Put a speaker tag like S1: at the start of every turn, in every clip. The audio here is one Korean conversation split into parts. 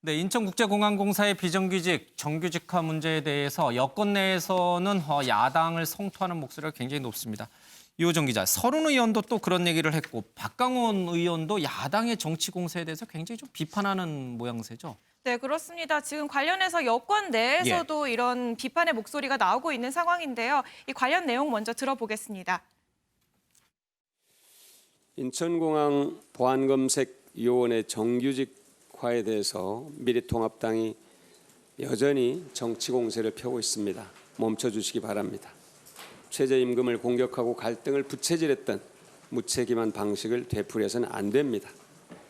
S1: 네, 인천국제공항공사의 비정규직, 정규직화 문제에 대해서 여권 내에서는 야당을 성토하는 목소리가 굉장히 높습니다. 이호정 기자, 서른 의원도 또 그런 얘기를 했고 박강원 의원도 야당의 정치 공세에 대해서 굉장히 좀 비판하는 모양새죠.
S2: 네, 그렇습니다. 지금 관련해서 여권 내에서도 이런 비판의 목소리가 나오고 있는 상황인데요. 이 관련 내용 먼저 들어보겠습니다.
S3: 인천공항 보안검색요원의 정규직화에 대해서 미래통합당이 여전히 정치 공세를 펴고 있습니다. 멈춰주시기 바랍니다. 최저임금을 공격하고 갈등을 부채질했던 무책임한 방식을 되풀이해서는 안 됩니다.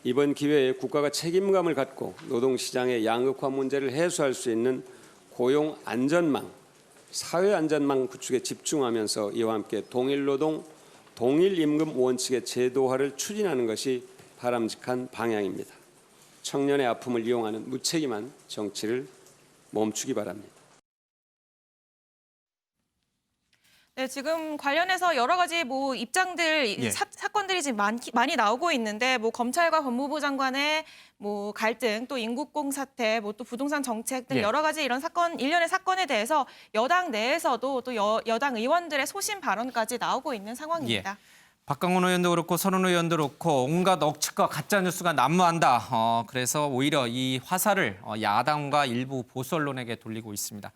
S3: 이번 기회에 국가가 책임감을 갖고 노동시장의 양극화 문제를 해소할 수 있는 고용 안전망, 사회 안전망 구축에 집중하면서 이와 함께 동일노동, 동일임금 원칙의 제도화를 추진하는 것이 바람직한 방향입니다. 청년의 아픔을 이용하는 무책임한 정치를 멈추기 바랍니다.
S2: 네, 지금 관련해서 여러 가지 입장들, 사건들이 지금 많이 나오고 있는데 검찰과 법무부 장관의 갈등, 또 인국공 사태, 또 부동산 정책 등 여러 가지 이런 일련의 사건에 대해서 여당 내에서도 또 여당 의원들의 소신 발언까지 나오고 있는 상황입니다.
S1: 박강원 의원도 그렇고 서른 의원도 그렇고 온갖 억측과 가짜 뉴스가 난무한다. 그래서 오히려 이 화살을 야당과 일부 보수 언론에게 돌리고 있습니다.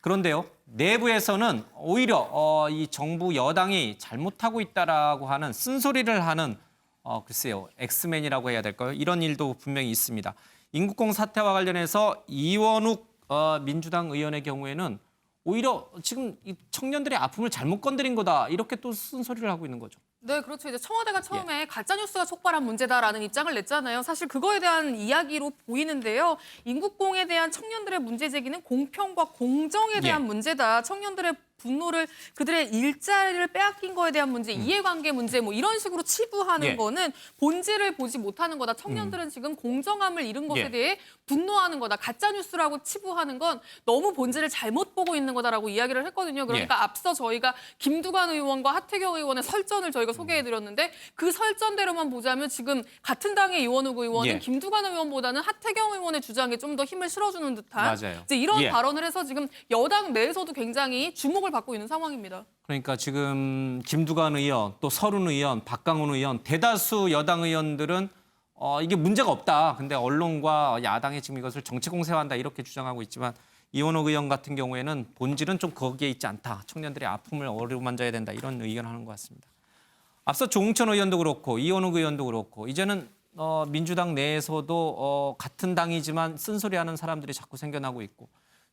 S1: 그런데요, 내부에서는 오히려 이 정부 여당이 잘못하고 있다라고 하는 쓴소리를 하는 글쎄요, 엑스맨이라고 해야 될까요? 이런 일도 분명히 있습니다. 인국공 사태와 관련해서 이원욱 민주당 의원의 경우에는 오히려 지금 이 청년들의 아픔을 잘못 건드린 거다 이렇게 또 쓴소리를 하고 있는 거죠.
S4: 네, 그렇죠. 이제 청와대가 처음에 가짜뉴스가 촉발한 문제다라는 입장을 냈잖아요. 사실 그거에 대한 이야기로 보이는데요. 인국공에 대한 청년들의 문제 제기는 공평과 공정에 대한 문제다. 청년들의 분노를 그들의 일자리를 빼앗긴 거에 대한 문제, 이해관계 문제 이런 식으로 치부하는 거는 본질을 보지 못하는 거다. 청년들은 지금 공정함을 잃은 것에 대해 분노하는 거다. 가짜뉴스라고 치부하는 건 너무 본질을 잘못 보고 있는 거다라고 이야기를 했거든요. 그러니까 앞서 저희가 김두관 의원과 하태경 의원의 설전을 저희가 소개해드렸는데 그 설전대로만 보자면 지금 같은 당의 이원욱 의원은 김두관 의원보다는 하태경 의원의 주장에 좀 더 힘을 실어주는 듯한 이제 이런 발언을 해서 지금 여당 내에서도 굉장히 주목을 받고 있는 상황입니다.
S1: 그러니까 지금 김두관 의원, 또 서른 의원, 박강원 의원, 대다수 여당 의원들은 이게 문제가 없다. 근데 언론과 야당이 지금 이것을 정치 공세한다 이렇게 주장하고 있지만 이원욱 의원 같은 경우에는 본질은 좀 거기에 있지 않다. 청년들의 아픔을 어루만져야 된다. 이런 의견을 하는 것 같습니다. 앞서 조응천 의원도 그렇고 이원욱 의원도 그렇고 이제는 민주당 내에서도 같은 당이지만 쓴소리하는 사람들이 자꾸 생겨나고 있고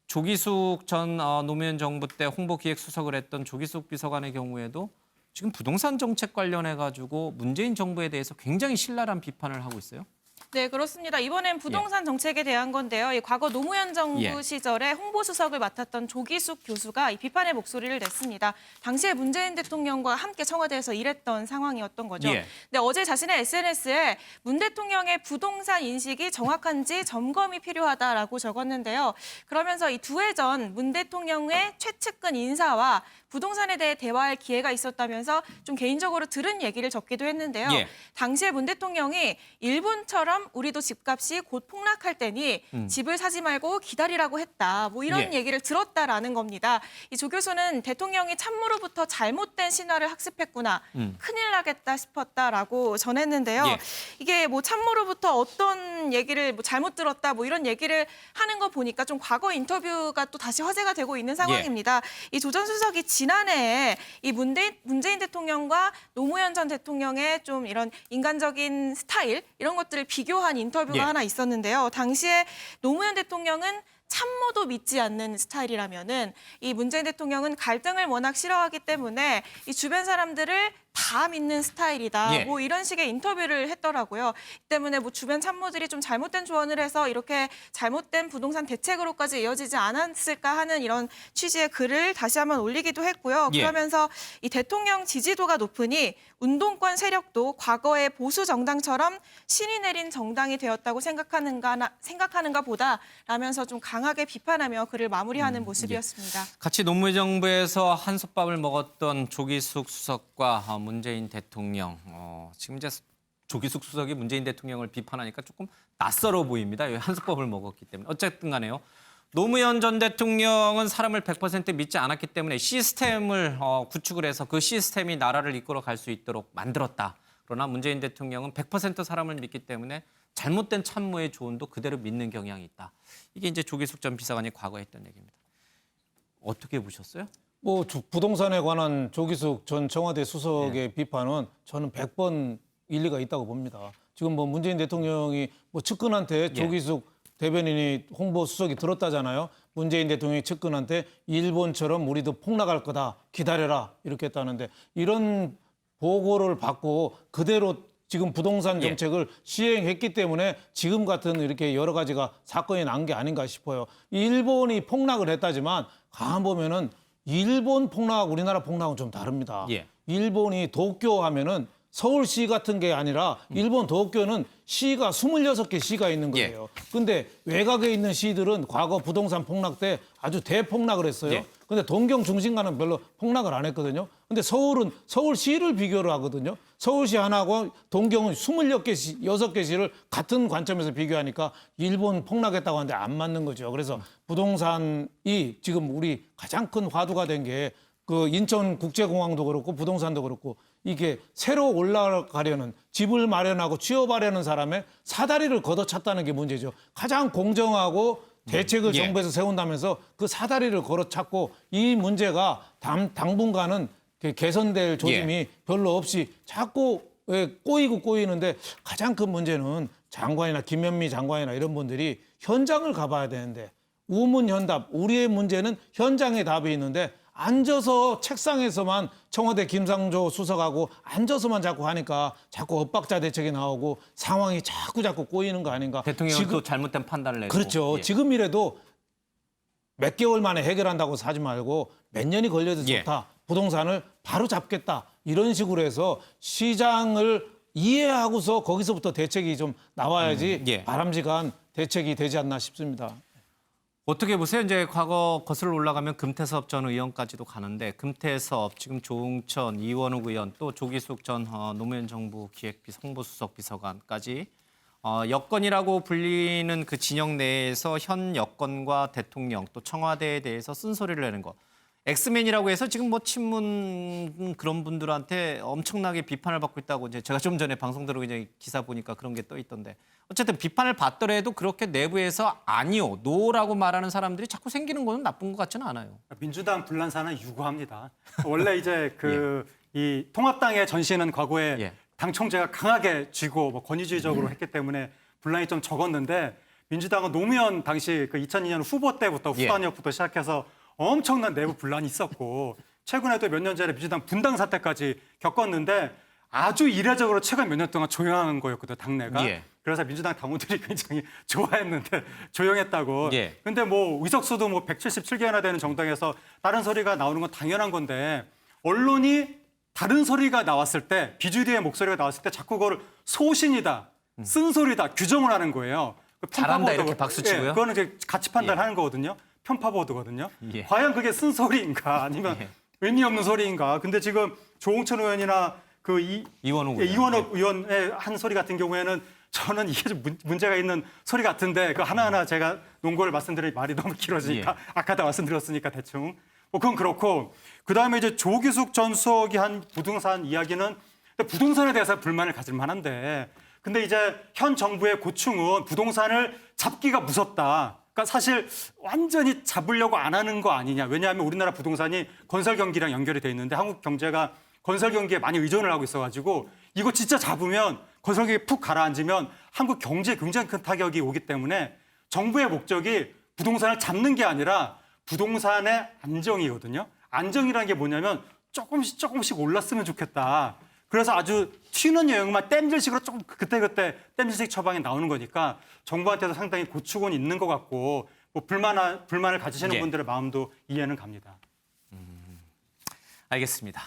S1: 조기숙 전 노무현 정부 때 홍보기획수석을 했던 조기숙 비서관의 경우에도 지금 부동산 정책 관련해가지고 문재인 정부에 대해서 굉장히 신랄한 비판을 하고 있어요.
S2: 네, 그렇습니다. 이번엔 부동산 정책에 대한 건데요. 과거 노무현 정부 시절에 홍보수석을 맡았던 조기숙 교수가 이 비판의 목소리를 냈습니다. 당시에 문재인 대통령과 함께 청와대에서 일했던 상황이었던 거죠. 근데 어제 자신의 SNS에 문 대통령의 부동산 인식이 정확한지 점검이 필요하다라고 적었는데요. 그러면서 이 두 해 전 문 대통령의 최측근 인사와 부동산에 대해 대화할 기회가 있었다면서 좀 개인적으로 들은 얘기를 적기도 했는데요. 당시에 문 대통령이 일본처럼 우리도 집값이 곧 폭락할 테니 집을 사지 말고 기다리라고 했다. 이런 얘기를 들었다라는 겁니다. 이 조 교수는 대통령이 참모로부터 잘못된 신화를 학습했구나. 큰일 나겠다 싶었다라고 전했는데요. 이게 참모로부터 어떤 얘기를 잘못 들었다 이런 얘기를 하는 거 보니까 좀 과거 인터뷰가 또 다시 화제가 되고 있는 상황입니다. 이 조 전 수석이 지난해에 이 문재인 대통령과 노무현 전 대통령의 좀 이런 인간적인 스타일 이런 것들을 비교한 인터뷰가 하나 있었는데요. 당시에 노무현 대통령은 참모도 믿지 않는 스타일이라면은 이 문재인 대통령은 갈등을 워낙 싫어하기 때문에 이 주변 사람들을 다 믿는 스타일이다. 이런 식의 인터뷰를 했더라고요. 이 때문에 주변 참모들이 좀 잘못된 조언을 해서 이렇게 잘못된 부동산 대책으로까지 이어지지 않았을까 하는 이런 취지의 글을 다시 한번 올리기도 했고요. 그러면서 이 대통령 지지도가 높으니 운동권 세력도 과거의 보수 정당처럼 신이 내린 정당이 되었다고 생각하는가 보다 라면서 좀 강하게 비판하며 글을 마무리하는 모습이었습니다.
S1: 같이 노무현 정부에서 한솥밥을 먹었던 조기숙 수석과 문재인 대통령 지금 이제 조기숙 수석이 문재인 대통령을 비판하니까 조금 낯설어 보입니다. 왜 한수법을 먹었기 때문에. 어쨌든 간에요. 노무현 전 대통령은 사람을 100% 믿지 않았기 때문에 시스템을 구축을 해서 그 시스템이 나라를 이끌어 갈 수 있도록 만들었다. 그러나 문재인 대통령은 100% 사람을 믿기 때문에 잘못된 참모의 조언도 그대로 믿는 경향이 있다. 이게 이제 조기숙 전 비서관이 과거에 했던 얘기입니다. 어떻게 보셨어요?
S5: 뭐 부동산에 관한 조기숙 전 청와대 수석의 비판은 저는 100번 일리가 있다고 봅니다. 지금 뭐 문재인 대통령이 뭐 측근한테 조기숙 대변인이 홍보 수석이 들었다잖아요. 문재인 대통령이 측근한테 일본처럼 우리도 폭락할 거다. 기다려라. 이렇게 했다는데 이런 보고를 받고 그대로 지금 부동산 정책을 시행했기 때문에 지금 같은 이렇게 여러 가지가 사건이 난 게 아닌가 싶어요. 일본이 폭락을 했다지만 가만 보면은 일본 폭락하고 우리나라 폭락은 좀 다릅니다. 일본이 도쿄 하면은 서울시 같은 게 아니라 일본 도쿄는 시가 26개 시가 있는 거예요. 근데 외곽에 있는 시들은 과거 부동산 폭락 때 아주 대폭락을 했어요. 근데 동경 중심가는 별로 폭락을 안 했거든요. 근데 서울은 서울시를 비교를 하거든요. 서울시 하나하고 동경은 6개 시를 같은 관점에서 비교하니까 일본 폭락했다고 하는데 안 맞는 거죠. 그래서 부동산이 지금 우리 가장 큰 화두가 된 게 그 인천국제공항도 그렇고 부동산도 그렇고 이게 새로 올라가려는 집을 마련하고 취업하려는 사람의 사다리를 걷어찼다는 게 문제죠. 가장 공정하고 대책을 정부에서 세운다면서 그 사다리를 걸어찼고 이 문제가 당분간은 개선될 조짐이 별로 없이 자꾸 꼬이는데 가장 큰 문제는 장관이나 김현미 장관이나 이런 분들이 현장을 가봐야 되는데 우문현답, 우리의 문제는 현장에 답이 있는데 앉아서 책상에서만 청와대 김상조 수석하고 앉아서만 자꾸 하니까 자꾸 엇박자 대책이 나오고 상황이 자꾸 꼬이는 거 아닌가.
S1: 대통령은 또 잘못된 판단을 내고.
S5: 그렇죠. 지금이라도 몇 개월 만에 해결한다고 하지 말고 몇 년이 걸려도 좋다. 부동산을 바로 잡겠다. 이런 식으로 해서 시장을 이해하고서 거기서부터 대책이 좀 나와야지 바람직한 대책이 되지 않나 싶습니다.
S1: 어떻게 보세요? 이제 과거 거슬러 올라가면 금태섭 전 의원까지도 가는데 금태섭, 지금 조응천, 이원욱 의원, 또 조기숙 전 노무현 정부 기획비 홍보수석 비서관까지 여권이라고 불리는 그 진영 내에서 현 여권과 대통령 또 청와대에 대해서 쓴소리를 내는 것. 엑스맨이라고 해서 지금 뭐 친문 그런 분들한테 엄청나게 비판을 받고 있다고 이제 제가 좀 전에 방송 들어오기 전에 기사 보니까 그런 게 떠 있던데 어쨌든 비판을 받더라도 그렇게 내부에서 아니요, 노라고 말하는 사람들이 자꾸 생기는 거는 나쁜 것 같지는 않아요.
S6: 민주당 분란사는 유구합니다. 원래 이제 이 통합당의 전신은 과거에 당 총재가 강하게 쥐고 뭐 권위주의적으로 했기 때문에 분란이 좀 적었는데 민주당은 노무현 당시 그 2002년 후보 때부터 후단협부터 시작해서 엄청난 내부 분란이 있었고 최근에도 몇 년 전에 민주당 분당 사태까지 겪었는데 아주 이례적으로 최근 몇 년 동안 조용한 거였거든요, 당내가. 그래서 민주당 당원들이 굉장히 좋아했는데 조용했다고. 근데 뭐 의석수도 뭐 177개나 되는 정당에서 다른 소리가 나오는 건 당연한 건데 언론이 다른 소리가 나왔을 때 비주류의 목소리가 나왔을 때 자꾸 그걸 소신이다, 쓴소리다 규정을 하는 거예요.
S1: 잘한다 이렇게 박수 치고요.
S6: 그거는 이제 가치 판단하는 거거든요. 편파 보도거든요. 과연 그게 쓴소리인가 아니면 의미 없는 소리인가. 근데 지금 조홍천 의원이나 그 이원욱 의원의 한 소리 같은 경우에는 저는 이게 좀 문제가 있는 소리 같은데 그 하나하나 제가 논거를 말씀드릴 말이 너무 길어지니까 아까 다 말씀드렸으니까 대충 뭐 그건 그렇고 그다음에 이제 조기숙 전 수석이 한 부동산 이야기는 부동산에 대해서 불만을 가질 만한데 근데 이제 현 정부의 고충은 부동산을 잡기가 무섭다. 그러니까 사실 완전히 잡으려고 안 하는 거 아니냐. 왜냐하면 우리나라 부동산이 건설 경기랑 연결이 돼 있는데 한국 경제가 건설 경기에 많이 의존을 하고 있어가지고 이거 진짜 잡으면 건설 경기 푹 가라앉으면 한국 경제에 굉장히 큰 타격이 오기 때문에 정부의 목적이 부동산을 잡는 게 아니라 부동산의 안정이거든요. 안정이라는 게 뭐냐면 조금씩 올랐으면 좋겠다. 그래서 아주 튀는 영역만 땜질식으로 조금 그때그때 땜질식 처방이 나오는 거니까 정부한테도 상당히 고충은 있는 것 같고 뭐 불만을 가지시는 분들의 마음도 이해는 갑니다.
S1: 알겠습니다.